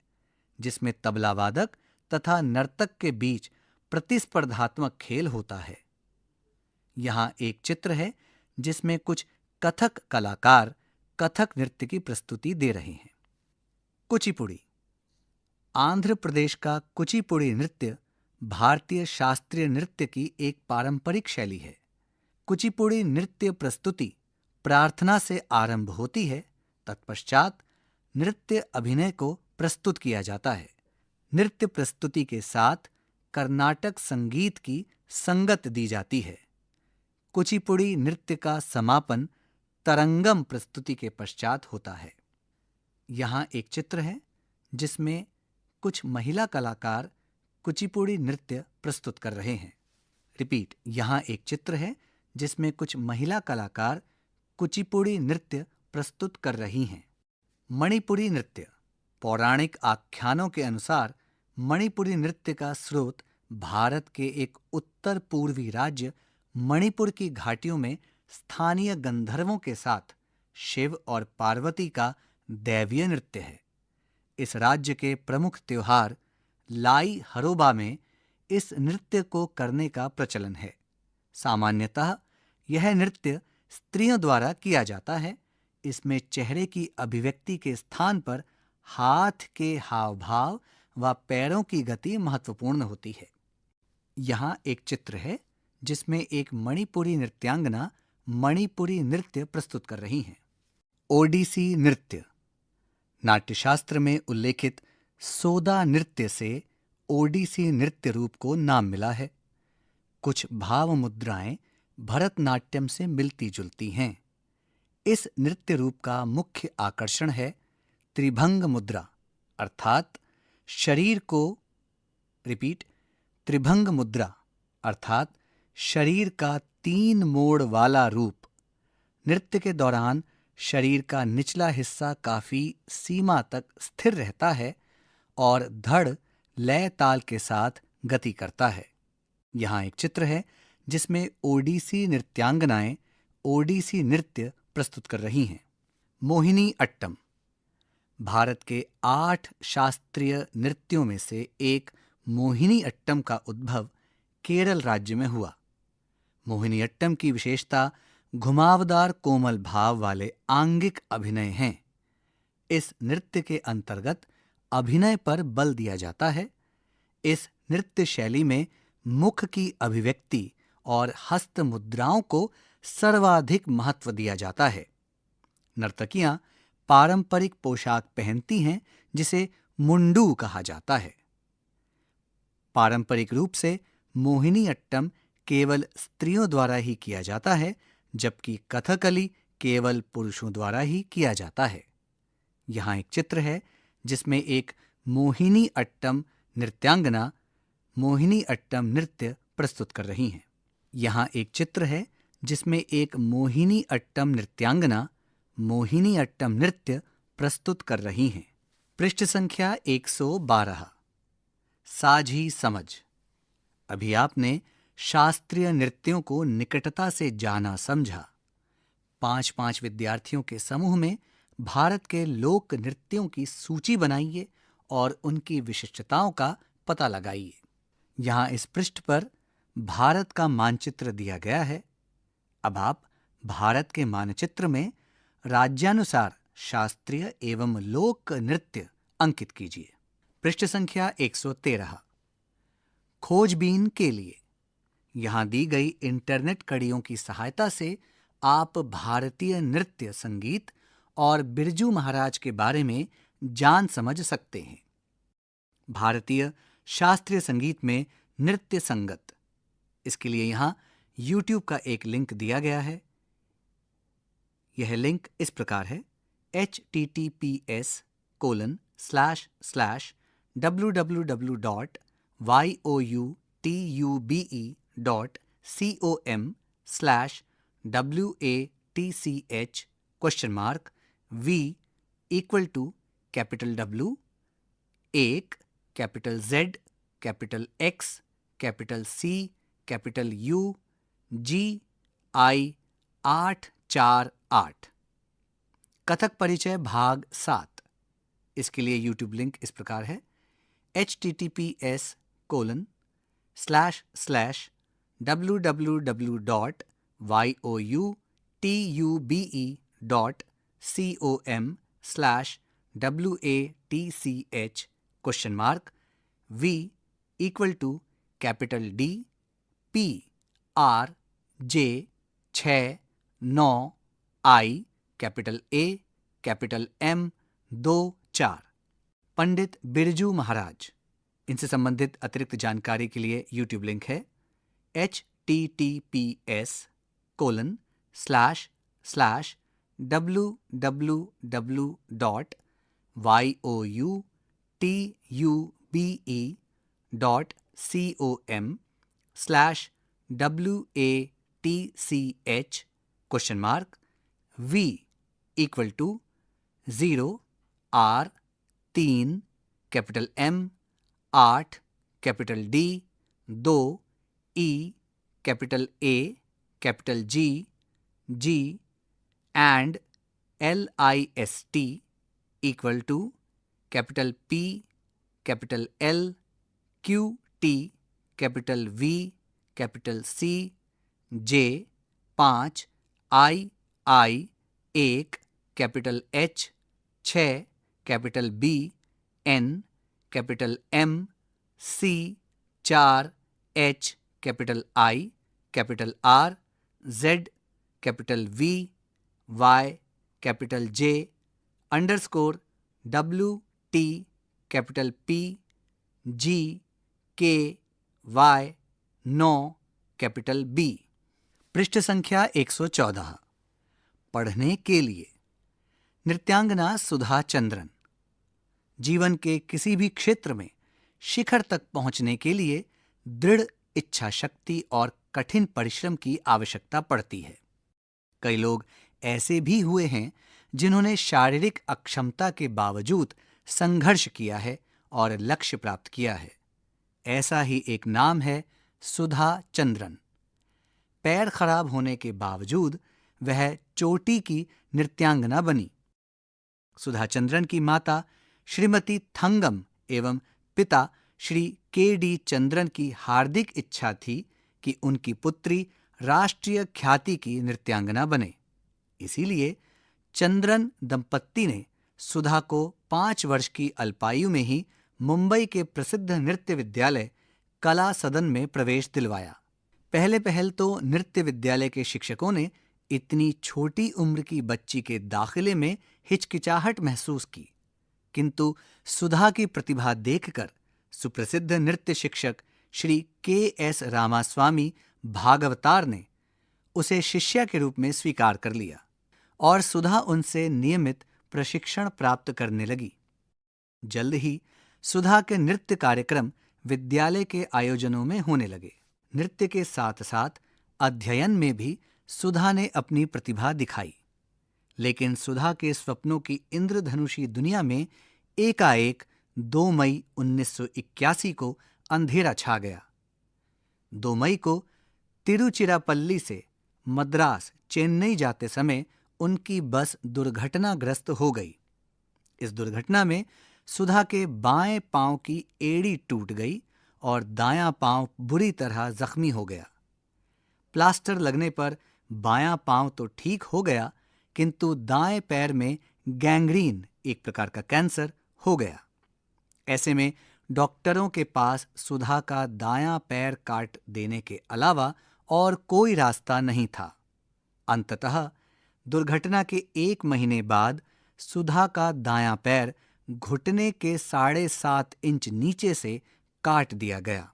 जिसमें तबला वादक तथा नर्तक के बीच प्रतिस्पर्धात्मक खेल होता है। यहाँ एक चित्र है जिसमें कुछ कथक कलाकार कथक नृत्य की प्रस्तुति दे रहे हैं। कुचिपुड़ी। आंध्र प्रदेश का कुचिपुड़ी नृत्य भारतीय शास्त्रीय नृत्य की एक पारंपरिक शैली है। कुचिपुड़ी नृत्य प्रस्तुति प्रार्थना से आरंभ होती है, तत्पश्चात नृत्य अभिनय को प्रस्तुत किया जाता है। नृत्य प्रस्तुति के साथ कर्नाटक संगीत की संगत दी जाती है। कुचिपुड़ी नृत्य का समापन तरंगम प्रस्तुति के पश्चात होता है। यहाँ एक चित्र है जिसमें कुछ महिला कलाकार कुचिपुड़ी नृत्य प्रस्तुत कर रहे हैं। रिपीट, यहाँ एक चित्र है जिसमें कुछ महिला कलाकार कुचिपुड़ी नृत्य प्रस्तुत कर रही हैं। मणिपुरी नृत्य। पौराणिक आख्यानों के अनुसार मणिपुरी नृत्य का स्रोत भारत के एक उत्तर पूर्वी राज्य मणिपुर की घाटियों में स्थानीय गंधर्वों के साथ शिव और पार्वती का दैवीय नृत्य है। इस राज्य के प्रमुख त्योहार लाई हरोबा में इस नृत्य को करने का प्रचलन है। सामान्यतः यह नृत्य स्त्रियों द्वारा किया जाता है। इसमें चेहरे की अभिव्यक्ति के स्थान पर हाथ के हाव भाव व पैरों की गति महत्वपूर्ण होती है। यहाँ एक चित्र है जिसमें एक मणिपुरी नृत्यांगना मणिपुरी नृत्य प्रस्तुत कर रही हैं। ओडिसी नृत्य। नाट्यशास्त्र में उल्लेखित सोदा नृत्य से ओडिसी नृत्य रूप को नाम मिला है। कुछ भाव मुद्राएं भरतनाट्यम से मिलती जुलती हैं। इस नृत्य रूप का मुख्य आकर्षण है त्रिभंग मुद्रा, अर्थात शरीर को रिपीट त्रिभंग मुद्रा अर्थात शरीर का 3 मोड़ वाला रूप। नृत्य के दौरान शरीर का निचला हिस्सा काफी सीमा तक स्थिर रहता है और धड़ लय ताल के साथ गति करता है। यहाँ एक चित्र है जिसमें ओडिसी नृत्यांगनाएं ओडिसी नृत्य प्रस्तुत कर रही हैं। मोहिनी अट्टम। भारत के 8 शास्त्रीय नृत्यों में से एक मोहिनी अट्टम का उद्भव केरल राज्य में हुआ। मोहिनी अट्टम की विशेषता घुमावदार कोमल भाव वाले आंगिक अभिनय हैं। इस नृत्य के अंतर्गत अभिनय पर बल दिया जाता है। इस नृत्य शैली में मुख की अभिव्यक्ति और हस्त मुद्राओं को सर्वाधिक महत्व दिया जाता है। नर्तकियां पारंपरिक पोशाक पहनती हैं जिसे मुंडू कहा जाता है। पारंपरिक रूप से मोहिनी अट्टम केवल स्त्रियों द्वारा ही किया जाता है, जबकि कथकली केवल पुरुषों द्वारा ही किया जाता है। यहाँ एक चित्र है जिसमें एक मोहिनी अट्टम नृत्यांगना मोहिनी अट्टम नृत्य प्रस्तुत कर रही हैं। यहाँ एक चित्र है जिसमें एक मोहिनी अट्टम नृत्यांगना मोहिनी अट्टम नृत्य प्रस्तुत कर रही हैं। पृष्ठ संख्या 112। साझी समझ। अभी आपने शास्त्रीय नृत्यों को निकटता से जाना समझा। 5-5 विद्यार्थियों के समूह में भारत के लोक नृत्यों की सूची बनाइए और उनकी विशिष्टताओं का पता लगाइए। यहाँ इस पृष्ठ पर भारत का मानचित्र दिया गया है। अब आप भारत के मानचित्र में राज्यानुसार शास्त्रीय एवं लोक नृत्य अंकित कीजिए। पृष्ठ संख्या 113। खोजबीन के लिए। यहाँ दी गई इंटरनेट कड़ियों की सहायता से आप भारतीय नृत्य संगीत और बिरजू महाराज के बारे में जान समझ सकते हैं। भारतीय शास्त्रीय संगीत में नृत्य संगत, इसके लिए यहाँ YouTube का एक लिंक दिया गया है। यह लिंक इस प्रकार है https://www.youtube.com/V=W एक capital Z capital X capital C capital U G I 848। Kathak परिचय भाग 7। इसके लिए यूट्यूब लिंक इस प्रकार है https://www.youtube.com/WATCH?v equal to capital D P R J 6 9 I capital A capital M 2 4। Pandit Birju Maharaj. इनसे संबंधित अतिरिक्त जानकारी के लिए यूट्यूब लिंक है https://www.youtube.com/WATCH?v equal to 0 R 3 capital M 8 capital D 2 E capital A capital G G and LIST equal to capital P capital L Q T capital V capital C J 5 I 1 capital H 6 capital B N capital M C 4 H capital I capital R Z capital V Y capital J underscore W T capital P G K Y 9 capital B। पृष्ठ संख्या 114। पढ़ने के लिए। नृत्यांगना सुधा चंद्रन। जीवन के किसी भी क्षेत्र में शिखर तक पहुंचने के लिए दृढ़ इच्छा शक्ति और कठिन परिश्रम की आवश्यकता पड़ती है। कई लोग ऐसे भी हुए हैं जिन्होंने शारीरिक अक्षमता के बावजूद संघर्ष किया है और लक्ष्य प्राप्त किया है। ऐसा ही एक नाम है सुधा चंद्रन। पैर खराब होने के बावजूद वह चोटी की नृत्यांगना बनी। सुधा चंद्रन की माता श्रीमती थंगम एवं पिता श्री के.डी. चंद्रन की हार्दिक इच्छा थी कि उनकी पुत्री राष्ट्रीय ख्याति की नृत्यांगना बने। इसीलिए चंद्रन दंपत्ति ने सुधा को 5 वर्ष की अल्पायु में ही मुंबई के प्रसिद्ध नृत्य विद्यालय कला सदन में प्रवेश दिलवाया। पहले तो नृत्य विद्यालय के शिक्षकों ने इतनी छोटी उम्र की बच्ची के दाखिले में हिचकिचाहट महसूस की, किंतु सुधा की प्रतिभा देखकर सुप्रसिद्ध नृत्य शिक्षक श्री के.एस. रामास्वामी भागवतार ने उसे शिष्या के रूप में स्वीकार कर लिया और सुधा उनसे नियमित प्रशिक्षण प्राप्त करने लगी। जल्द ही सुधा के नृत्य कार्यक्रम विद्यालय के आयोजनों में होने लगे। नृत्य के साथ साथ अध्ययन में भी सुधा ने अपनी प्रतिभा दिखाई। लेकिन सुधा के स्वप्नों की इंद्रधनुषी दुनिया में एकाएक 2 मई 1981 को अंधेरा छा गया। 2 मई को तिरुचिरापल्ली से मद्रास चेन्नई जाते समय उनकी बस दुर्घटनाग्रस्त हो गई। इस दुर्घटना में सुधा के बाएं पांव की एड़ी टूट गई और दायां पांव बुरी तरह जख्मी हो गया। प्लास्टर लगने पर बायां पांव तो ठीक हो गया, किंतु दाएं पैर में गैंग्रीन, एक प्रकार का कैंसर, हो गया। ऐसे में डॉक्टरों के पास सुधा का दायां पैर काट देने के अलावा और कोई रास्ता नहीं था। अंततः दुर्घटना के 1 महीने बाद सुधा का दायां पैर घुटने के 7.5 इंच नीचे से काट दिया गया।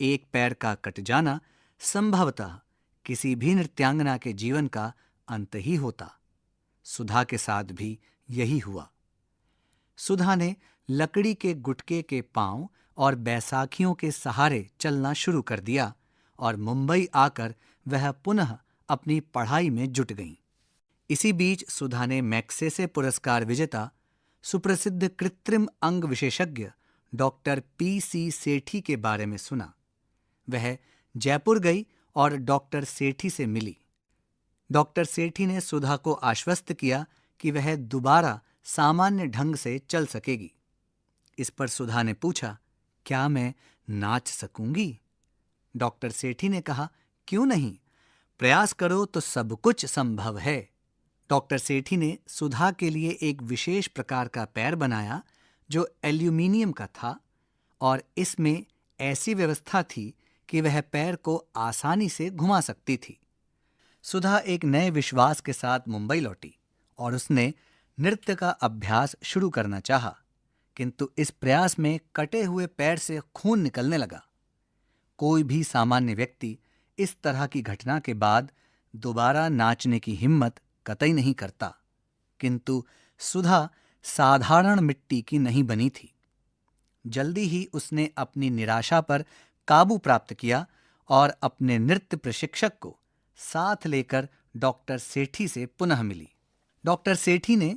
एक पैर का कट जाना संभवतः किसी भी नृत्यांगना के जीवन का अंत ही होता। सुधा के साथ भी यही हुआ। सुधा ने लकड़ी के गुटके के पांव और बैसाखियों के सहारे चलना शुरू कर दिया और मुंबई आकर वह पुनः अपनी पढ़ाई में जुट गईं। इसी बीच सुधा ने मैग्सेसे पुरस्कार विजेता सुप्रसिद्ध कृत्रिम अंग विशेषज्ञ डॉक्टर P.C. सेठी के बारे में सुना। वह जयपुर गई और डॉक्टर सेठी से मिली। डॉक्टर सेठी ने सुधा को आश्वस्त किया कि वह दोबारा सामान्य ढंग से चल सकेगी। इस पर सुधा ने पूछा, क्या मैं नाच सकूंगी? डॉक्टर सेठी ने कहा, क्यों नहीं, प्रयास करो तो सब कुछ संभव है। डॉक्टर सेठी ने सुधा के लिए एक विशेष प्रकार का पैर बनाया जो एल्यूमीनियम का था और इसमें ऐसी व्यवस्था थी कि वह पैर को आसानी से घुमा सकती थी। सुधा एक नए विश्वास के साथ मुंबई लौटी और उसने नृत्य का अभ्यास शुरू करना चाहा, किंतु इस प्रयास में कटे हुए पैर से खून निकलने लगा। कोई भी सामान्य व्यक्ति इस तरह की घटना के बाद दोबारा नाचने की हिम्मत कतई नहीं करता, किंतु सुधा साधारण मिट्टी की नहीं बनी थी। जल्दी ही उसने अपनी निराशा पर काबू प्राप्त किया और अपने नृत्य प्रशिक्षक को साथ लेकर डॉक्टर सेठी से पुनः मिली। डॉक्टर सेठी ने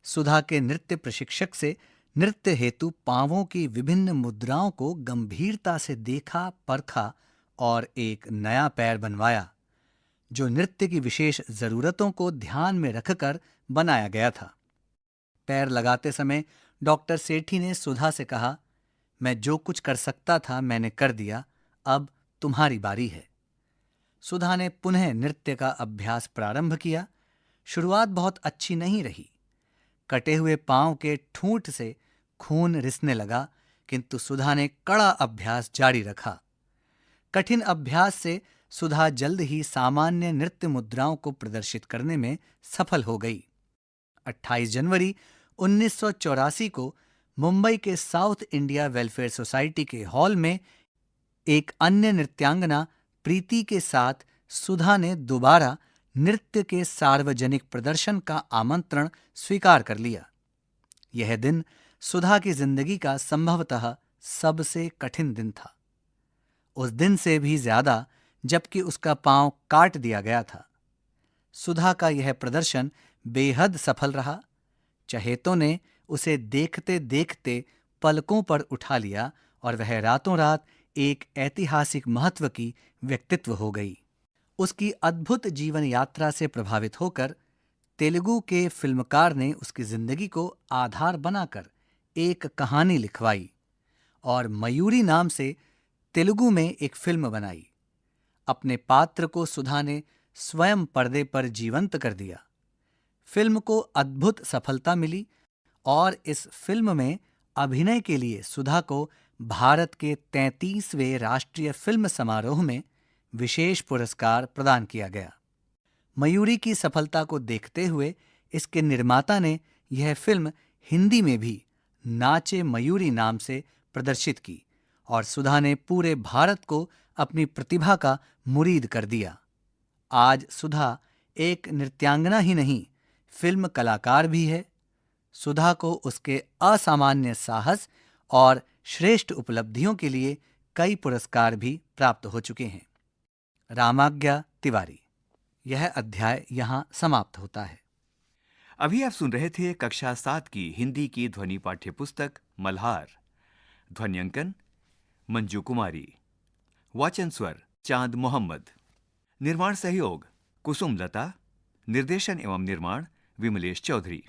सुधा के नृत्य प्रशिक्षक से नृत्य हेतु पांवों की विभिन्न मुद्राओं को गंभीरता से देखा, परखा और एक नया पैर बनवाया जो नृत्य की विशेष जरूरतों को ध्यान में रखकर बनाया गया था। पैर लगाते समय डॉक्टर सेठी ने सुधा से कहा, मैं जो कुछ कर सकता था मैंने कर दिया, अब तुम्हारी बारी है। सुधा ने पुनः नृत्य का अभ्यास प्रारंभ किया। शुरुआत बहुत अच्छी नहीं रही। कटे हुए पांव के ठूंठ से खून रिसने लगा, किंतु सुधा ने कड़ा अभ्यास जारी रखा। कठिन अभ्यास से सुधा जल्द ही सामान्य नृत्य मुद्राओं को प्रदर्शित करने में सफल हो गई। 28 जनवरी 1984 को मुंबई के साउथ इंडिया वेलफेयर सोसाइटी के हॉल में एक अन्य नृत्यांगना प्रीति के साथ सुधा ने दोबारा नृत्य के सार्वजनिक प्रदर्शन का आमंत्रण स्वीकार कर लिया। यह दिन सुधा की जिंदगी का संभवतः सबसे कठिन दिन था, उस दिन से भी ज्यादा जबकि उसका पांव काट दिया गया था। सुधा का यह प्रदर्शन बेहद सफल रहा। चहेतों ने उसे देखते देखते पलकों पर उठा लिया और वह रातों रात एक ऐतिहासिक महत्व की व्यक्तित्व हो गई। उसकी अद्भुत जीवन यात्रा से प्रभावित होकर तेलुगु के फिल्मकार ने उसकी जिंदगी को आधार बनाकर एक कहानी लिखवाई और मयूरी नाम से तेलुगु में एक फिल्म बनाई। अपने पात्र को सुधा ने स्वयं पर्दे पर जीवंत कर दिया। फिल्म को अद्भुत सफलता मिली और इस फिल्म में अभिनय के लिए सुधा को भारत के 33वें राष्ट्रीय फिल्म समारोह में विशेष पुरस्कार प्रदान किया गया। मयूरी की सफलता को देखते हुए इसके निर्माता ने यह फिल्म हिंदी में भी नाचे मयूरी नाम से प्रदर्शित की और सुधा ने पूरे भारत को अपनी प्रतिभा का मुरीद कर दिया। आज सुधा एक नृत्यांगना ही नहीं, फिल्म कलाकार भी है। सुधा को उसके असामान्य साहस और श्रेष्ठ उपलब्धियों के लिए कई पुरस्कार भी प्राप्त हो चुके हैं। रामाज्ञा तिवारी। यह अध्याय यहाँ समाप्त होता है। अभी आप सुन रहे थे कक्षा 7 की हिंदी की ध्वनि पाठ्य पुस्तक मल्हार। ध्वन्यांकन मंजू कुमारी। वाचन स्वर चांद मोहम्मद। निर्माण सहयोग कुसुम लता। निर्देशन एवं निर्माण विमलेश चौधरी।